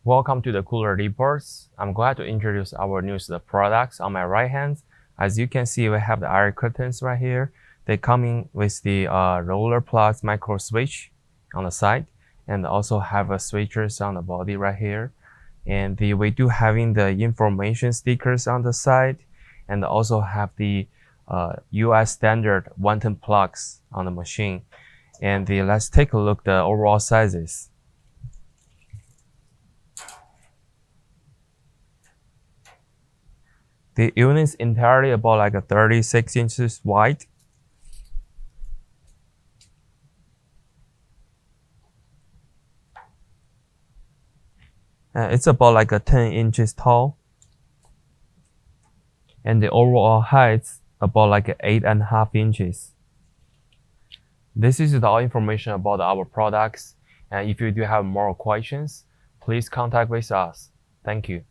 Welcome to the cooler reports. I'm glad to introduce our newest products. On my right hand, as you can see, we have the air curtains right here. They come in with the roller plus micro switch on the side, and also have a switches on the body right here. And we do having the information stickers on the side, and also have the US standard 110 plugs on the machine. And let's take a look at the overall sizes. The unit is entirely about like a 36 inches wide. It's about like a 10 inches tall. And the overall height is about like 8.5 inches. This is all information about our products. And if you do have more questions, please contact with us. Thank you.